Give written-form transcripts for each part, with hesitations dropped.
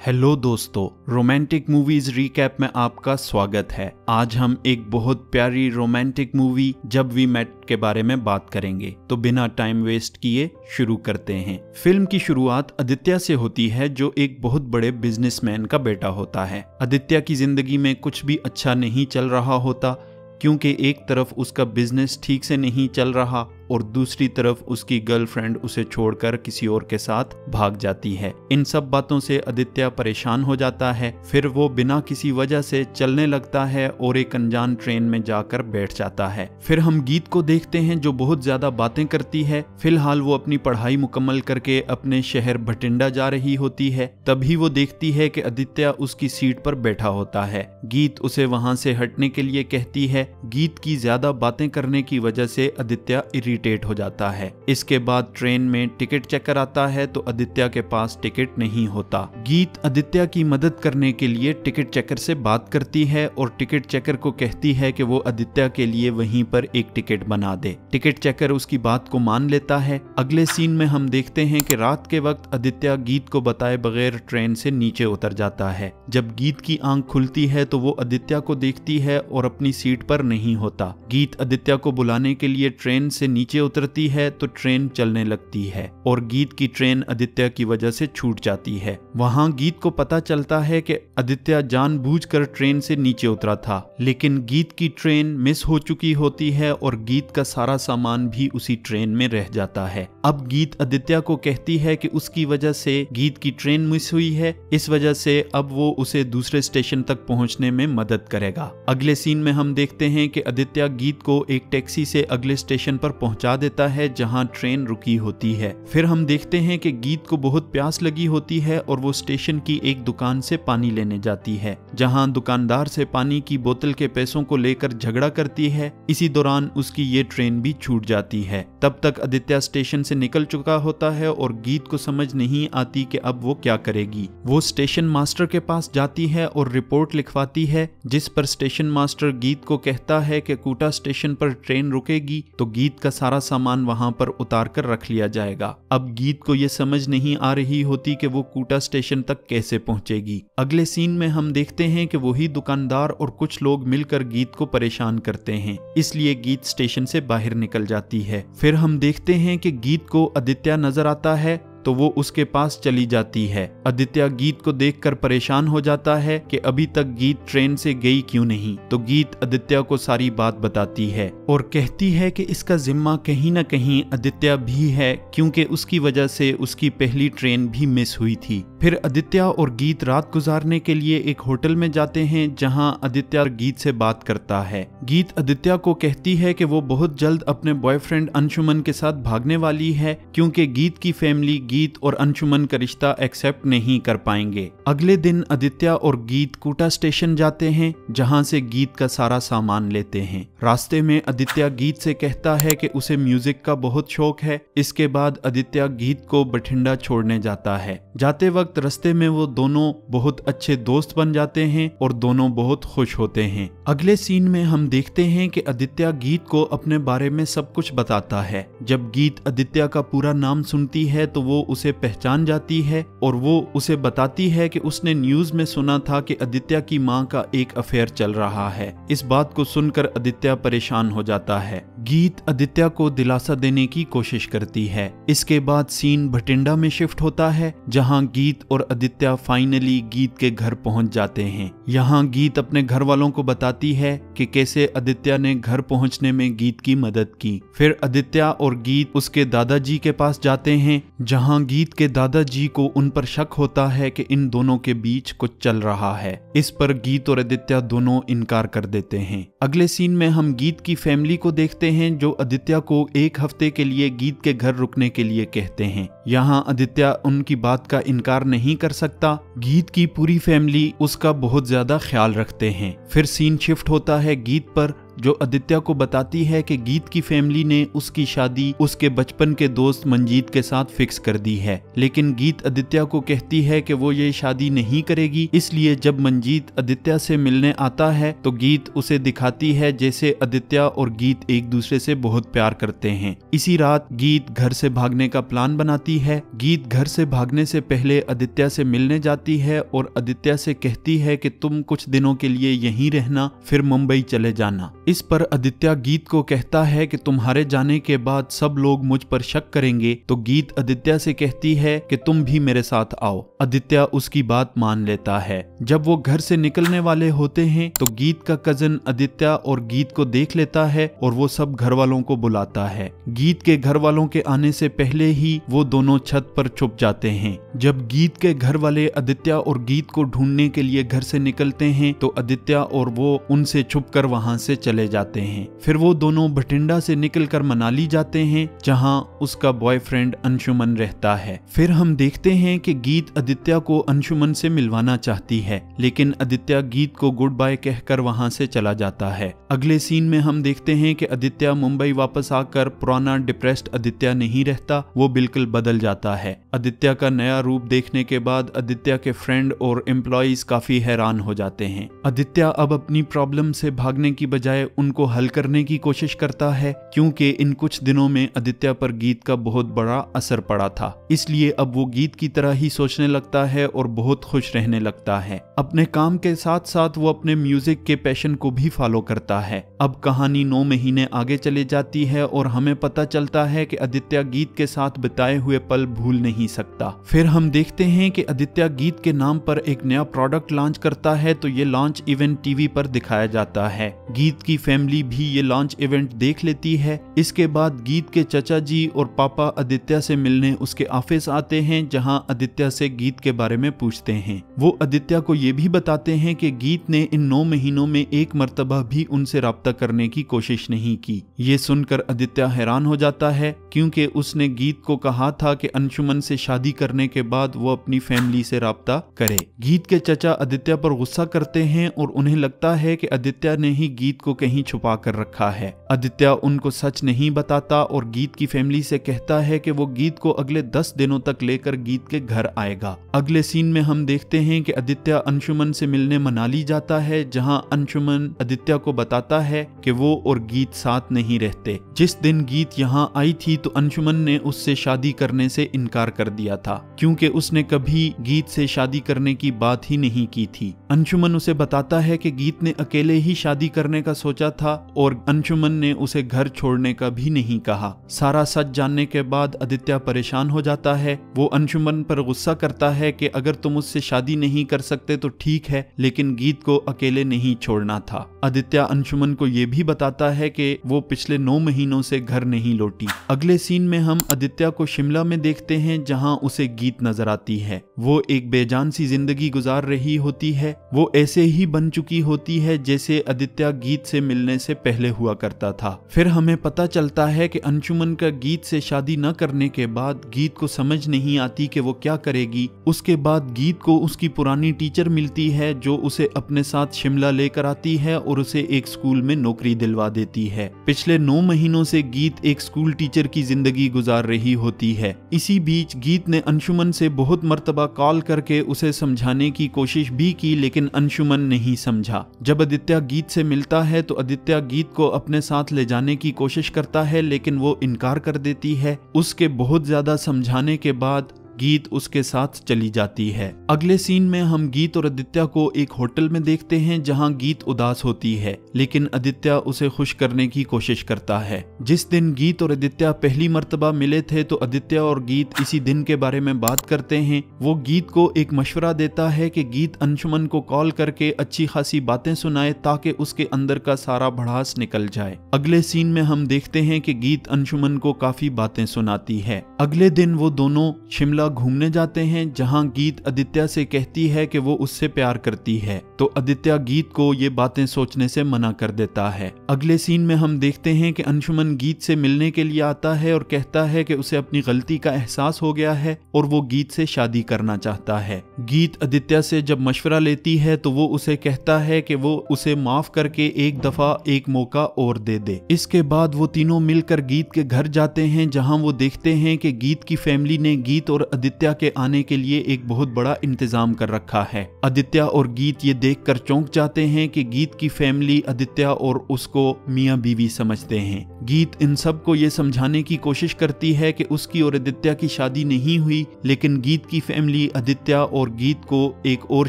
Hello दोस्तों, romantic movies recap में आपका स्वागत है। आज हम एक बहुत प्यारी रोमांटिक मूवी जब वी मेट के बारे में बात करेंगे। तो बिना टाइम वेस्ट किए शुरू करते हैं। फिल्म की शुरुआत आदित्य से होती है जो एक बहुत बड़े बिजनेसमैन का बेटा होता है। आदित्य की जिंदगी में कुछ भी अच्छा नहीं चल रहा होता क्योंकि एक तरफ उसका बिजनेस ठीक से नहीं चल रहा और दूसरी तरफ उसकी गर्लफ्रेंड उसे छोड़कर किसी और के साथ भाग जाती है। इन सब बातों से आदित्य परेशान हो जाता है। फिर वो बिना किसी वजह से चलने लगता है और एक अनजान ट्रेन में जाकर बैठ जाता है। फिर हम गीत को देखते हैं जो बहुत ज्यादा बातें करती है। फिलहाल वो अपनी पढ़ाई मुकम्मल करके अपने शहर भटिंडा जा रही होती है। तभी वो देखती है कि आदित्य उसकी सीट पर बैठा होता है। गीत उसे वहां से हटने के लिए कहती है। गीत की ज्यादा बातें करने की वजह से आदित्य इरिटेट हो जाता है। इसके बाद ट्रेन में टिकट चेकर आता है तो आदित्य के पास टिकट नहीं होता। गीत आदित्य की मदद करने के लिए टिकट चेकर से बात करती है और टिकट चेकर को कहती है कि वो आदित्य के लिए वहीं पर एक टिकट बना दे। टिकट चेकर उसकी बात को मान लेता है। अगले सीन में हम देखते हैं कि रात के वक्त आदित्य गीत को बताए बगैर ट्रेन से नीचे उतर जाता है। जब गीत की आंख खुलती है तो वो आदित्य को देखती है और अपनी सीट पर नहीं होता। गीत आदित्य को बुलाने के लिए ट्रेन से नीचे उतरती है तो ट्रेन चलने लगती है और गीत की ट्रेन आदित्य की वजह से छूट जाती है। वहां गीत को पता चलता है कि आदित्य जानबूझकर ट्रेन से नीचे उतरा था, लेकिन गीत की ट्रेन मिस हो चुकी होती है और गीत का सारा सामान भी उसी ट्रेन में रह जाता है। अब गीत आदित्य को कहती है कि उसकी वजह से गीत की ट्रेन मिस हुई है, इस वजह से अब वो उसे दूसरे स्टेशन तक पहुंचने में मदद करेगा। अगले सीन में हम देखते हैं कि आदित्य गीत को एक टैक्सी से अगले स्टेशन पर पहुंचा देता है जहां ट्रेन रुकी होती है। फिर हम देखते हैं कि गीत को बहुत प्यास लगी होती है और वो स्टेशन की एक दुकान से पानी लेने जाती है, जहां दुकानदार से पानी की बोतल के पैसों को लेकर झगड़ा करती है। इसी दौरान उसकी ये ट्रेन भी छूट जाती है। तब तक आदित्य स्टेशन से निकल चुका होता है और गीत को समझ नहीं आती कि अब वो क्या करेगी। वो स्टेशन मास्टर के पास जाती है और रिपोर्ट लिखवाती है, जिस पर स्टेशन मास्टर गीत को कहता है कि कूटा स्टेशन पर ट्रेन रुकेगी तो गीत का सारा सामान वहां पर उतार कर रख लिया जाएगा। अब गीत को यह समझ नहीं आ रही होती कि वो कूटा स्टेशन तक कैसे पहुंचेगी। अगले सीन में हम देखते हैं कि वही दुकानदार और कुछ लोग मिलकर गीत को परेशान करते हैं, इसलिए गीत स्टेशन से बाहर निकल जाती है। फिर हम देखते हैं कि गीत को आदित्य नजर आता है तो वो उसके पास चली जाती है। आदित्य गीत को देखकर परेशान हो जाता है कि अभी तक गीत ट्रेन से गई क्यों नहीं। तो गीत आदित्य को सारी बात बताती है और कहती है कि इसका जिम्मा कहीं न कहीं आदित्य भी है, क्योंकि उसकी वजह से उसकी पहली ट्रेन भी मिस हुई थी। फिर आदित्य और गीत रात गुजारने के लिए एक होटल में जाते हैं जहां आदित्य गीत से बात करता है। गीत आदित्य को कहती है कि वो बहुत जल्द अपने बॉयफ्रेंड अंशुमन के साथ भागने वाली है, क्योंकि गीत की फैमिली गीत और अंशुमन का रिश्ता एक्सेप्ट नहीं कर पाएंगे। अगले दिन आदित्य और गीत कूटा स्टेशन जाते हैं जहां से गीत का सारा सामान लेते हैं। रास्ते में आदित्य गीत से कहता है कि उसे म्यूजिक का बहुत शौक है। इसके बाद आदित्य गीत को बठिंडा छोड़ने जाता है। जाते वक्त रास्ते में वो दोनों बहुत अच्छे दोस्त बन जाते हैं और दोनों बहुत खुश होते हैं। अगले सीन में हम देखते हैं कि आदित्य गीत को अपने बारे में सब कुछ बताता है। जब गीत आदित्य का पूरा नाम सुनती है तो वो उसे पहचान जाती है और वो उसे बताती है कि उसने न्यूज में सुना था कि आदित्य की मां का एक अफेयर चल रहा है। इस बात को सुनकर आदित्य परेशान हो जाता है। गीत आदित्य को दिलासा देने की कोशिश करती है। इसके बाद सीन भटिंडा में शिफ्ट होता है जहां गीत और आदित्य फाइनली गीत के घर पहुंच जाते हैं। यहाँ गीत अपने घर वालों को बताती है कि कैसे आदित्य ने घर पहुंचने में गीत की मदद की। फिर आदित्य और गीत उसके दादाजी के पास जाते हैं जहां गीत के दादाजी को उन पर शक होता है कि इन दोनों के बीच कुछ चल रहा है। इस पर गीत और आदित्य दोनों इनकार कर देते हैं। अगले सीन में हम गीत की फैमिली को देखते हैं जो आदित्य को एक हफ्ते के लिए गीत के घर रुकने के लिए कहते हैं। यहाँ आदित्य उनकी बात का इनकार नहीं कर सकता। गीत की पूरी फैमिली उसका बहुत ज्यादा ख्याल रखते हैं। फिर सीन शिफ्ट होता है गीत पर जो आदित्य को बताती है कि गीत की फैमिली ने उसकी शादी उसके बचपन के दोस्त मंजीत के साथ फिक्स कर दी है। लेकिन गीत आदित्य को कहती है कि वो ये शादी नहीं करेगी, इसलिए जब मंजीत आदित्य से मिलने आता है तो गीत उसे दिखाती है जैसे आदित्य और गीत एक दूसरे से बहुत प्यार करते हैं। इसी रात गीत घर से भागने का प्लान बनाती है। गीत घर से भागने से पहले आदित्य से मिलने जाती है और आदित्य से कहती है कि तुम कुछ दिनों के लिए यहीं रहना, फिर मुंबई चले जाना। इस पर आदित्य गीत को कहता है कि तुम्हारे जाने के बाद सब लोग मुझ पर शक करेंगे, तो गीत आदित्य से कहती है कि तुम भी मेरे साथ आओ। आदित्य उसकी बात मान लेता है। जब वो घर से निकलने वाले होते हैं तो गीत का कजन आदित्य और गीत को देख लेता है और वो सब घर वालों को बुलाता है। गीत के घर वालों के आने से पहले ही वो दोनों छत पर छुप जाते हैं। जब गीत के घर वाले आदित्य और गीत को ढूंढने के लिए घर से निकलते हैं तो आदित्य और वो उनसे छुपकर वहां से चले जाते हैं। फिर वो दोनों भटिंडा से निकलकर मनाली जाते हैं, जहां उसका बॉयफ्रेंड अंशुमन रहता है। फिर हम देखते हैं कि गीत आदित्य को अंशुमन से मिलवाना चाहती है, लेकिन आदित्य गीत को गुड बाय कहकर वहां से चला जाता है। अगले सीन में हम देखते हैं कि आदित्य मुंबई वापस आकर पुराना डिप्रेस्ड आदित्य नहीं रहता, वो बिल्कुल बदल जाता है। आदित्य का नया रूप देखने के बाद आदित्य के फ्रेंड और एम्प्लॉइज काफी हैरान हो जाते हैं। आदित्य अब अपनी प्रॉब्लम से भागने की बजाय उनको हल करने की कोशिश करता है, क्योंकि इन कुछ दिनों में आदित्य पर गीत का बहुत बड़ा असर पड़ा था। इसलिए अब वो गीत की तरह ही सोचने लगता है और बहुत खुश रहने लगता है। अपने काम के साथ साथ वो अपने म्यूजिक के पैशन को भी फॉलो करता है। अब कहानी 9 महीने आगे चली जाती है और हमें पता चलता है कि आदित्य गीत के साथ बिताए हुए पल भूल नहीं सकता। फिर हम देखते हैं कि आदित्य गीत के नाम पर एक नया प्रोडक्ट लॉन्च करता है, तो ये लॉन्च इवेंट टीवी पर दिखाया जाता है। गीत की फैमिली भी ये लॉन्च इवेंट देख लेती है। इसके बाद गीत के चचा जी और पापा आदित्य से मिलने उसके ऑफिस आते हैं, जहां आदित्य से गीत के बारे में पूछते हैं। वो आदित्य को ये भी बताते हैं कि गीत ने इन 9 महीनों में एक मर्तबा भी उनसे राब्ता करने की कोशिश नहीं की। ये सुनकर आदित्य हैरान हो जाता है, क्योंकि उसने गीत को कहा था कि अंशुमन से शादी करने के बाद वो अपनी फैमिली से राब्ता करे। गीत के चचा आदित्य पर गुस्सा करते हैं और उन्हें लगता है कि आदित्य ने ही गीत को कहीं छुपा कर रखा है। आदित्य उनको सच नहीं बताता और गीत की फैमिली से कहता है कि वो गीत को अगले 10 दिनों तक लेकर गीत के घर आएगा। अगले सीन में हम देखते हैं कि आदित्य अंशुमन से मिलने मनाली जाता है, जहां अंशुमन आदित्य को बताता है कि वो और गीत साथ नहीं रहते। जिस दिन गीत यहाँ आई थी तो अंशुमन ने उससे शादी करने से इनकार कर दिया था, क्योंकि उसने कभी गीत से शादी करने की बात ही नहीं की थी। अंशुमन उसे बताता है कि गीत ने अकेले ही शादी करने का सोचा था और अंशुमन ने उसे घर छोड़ने का भी नहीं कहा। सारा सच जानने के बाद आदित्य परेशान हो जाता है। वो अंशुमन पर गुस्सा करता है कि अगर तुम उससे शादी नहीं कर सकते तो ठीक है, लेकिन गीत को अकेले नहीं छोड़ना था। आदित्य अंशुमन को ये भी बताता है कि वो पिछले 9 महीनों से घर नहीं लौटी। अगले सीन में हम आदित्य को शिमला में देखते हैं, जहां उसे गीत नजर आती है। वो एक बेजान सी जिंदगी गुजार रही होती है। वो ऐसे ही बन चुकी होती है जैसे आदित्य गीत से मिलने से पहले हुआ करता था। फिर हमें पता चलता है कि अंशुमन का गीत से शादी न करने के बाद गीत को समझ नहीं आती कि वो क्या करेगी। उसके बाद गीत को उसकी पुरानी टीचर मिलती है, जो उसे अपने साथ शिमला लेकर आती है और उसे एक स्कूल में नौकरी दिलवा देती है। पिछले 9 महीनों से गीत एक स्कूल टीचर की जिंदगी गुजार रही होती है। इसी बीच गीत ने अंशुमन से बहुत मर्तबा कॉल करके उसे समझाने की कोशिश भी की, लेकिन अंशुमन नहीं समझा। जब आदित्य गीत से मिलता है तो आदित्य गीत को अपने साथ ले जाने की कोशिश करता है, लेकिन वो इनकार कर देती है। उसके बहुत ज्यादा समझाने के बाद गीत उसके साथ चली जाती है। अगले सीन में हम गीत और आदित्य को एक होटल में देखते हैं, जहां गीत उदास होती है, लेकिन आदित्य उसे खुश करने की कोशिश करता है। जिस दिन गीत और आदित्य पहली मर्तबा मिले थे तो आदित्य और गीत इसी दिन के बारे में बात करते हैं। वो गीत को एक मशवरा देता है कि गीत अंशुमन को कॉल करके अच्छी खासी बातें सुनाए, ताकि उसके अंदर का सारा भड़ास निकल जाए। अगले सीन में हम देखते हैं कि गीत अंशुमन को काफी बातें सुनाती है। अगले दिन वो दोनों शिमला घूमने जाते हैं, जहां गीत आदित्य से कहती है कि वो उससे प्यार करती है। तो आदित्य गीत को ये बातें सोचने से मना कर देता है। अगले सीन में हम देखते हैं कि अंशुमन गीत से मिलने के लिए आता है और कहता है कि उसे अपनी गलती का एहसास हो गया है और वो गीत से शादी करना चाहता है। गीत आदित्य से जब मशवरा लेती है तो वो उसे कहता है कि वो उसे माफ करके एक दफा एक मौका और दे दे। इसके बाद वो तीनों मिलकर गीत के घर जाते हैं, जहां वो देखते हैं कि गीत की फैमिली ने गीत और आदित्य के आने के लिए एक बहुत बड़ा इंतजाम कर रखा है। आदित्य और गीत ये देखकर चौंक जाते हैं कि गीत की फैमिली आदित्य और उसको मियां बीवी समझते हैं। गीत इन सब को ये समझाने की कोशिश करती है कि उसकी और आदित्य की शादी नहीं हुई, लेकिन गीत की फैमिली आदित्य और गीत को एक और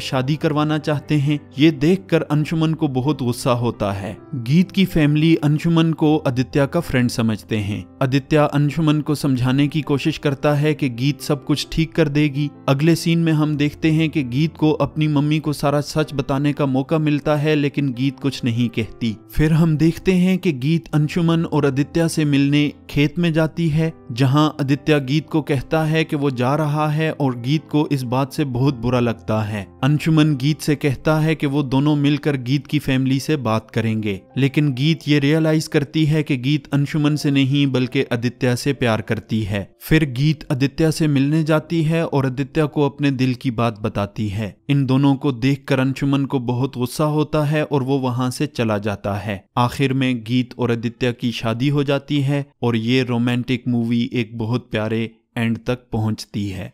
शादी करवाना चाहते हैं। ये देखकर अंशुमन को बहुत गुस्सा होता है। गीत की फैमिली अंशुमन को आदित्य का फ्रेंड समझते हैं। आदित्य अंशुमन को समझाने की कोशिश करता है कि गीत सब कुछ ठीक कर देगी। अगले सीन में हम देखते हैं कि गीत को अपनी मम्मी को सारा सच बताने का मौका मिलता है, लेकिन गीत कुछ नहीं कहती। फिर हम देखते हैं कि गीत अंशुमन और आदित्य से मिलने खेत में जाती है, जहां आदित्य गीत को कहता है कि वो जा रहा है और गीत को इस बात से बहुत बुरा लगता है। अंशुमन गीत से कहता है कि वो दोनों मिलकर गीत की फैमिली से बात करेंगे, लेकिन गीत ये रियलाइज करती है कि गीत अंशुमन से नहीं बल्कि आदित्य से प्यार करती है। फिर गीत आदित्य से मिलने जाती है और आदित्य को अपने दिल की बात बताती है। इन दोनों को देखकर अंशुमन को बहुत गुस्सा होता है और वो वहां से चला जाता है। आखिर में गीत और आदित्य की शादी हो जाती है और ये रोमांटिक मूवी एक बहुत प्यारे एंड तक पहुंचती है।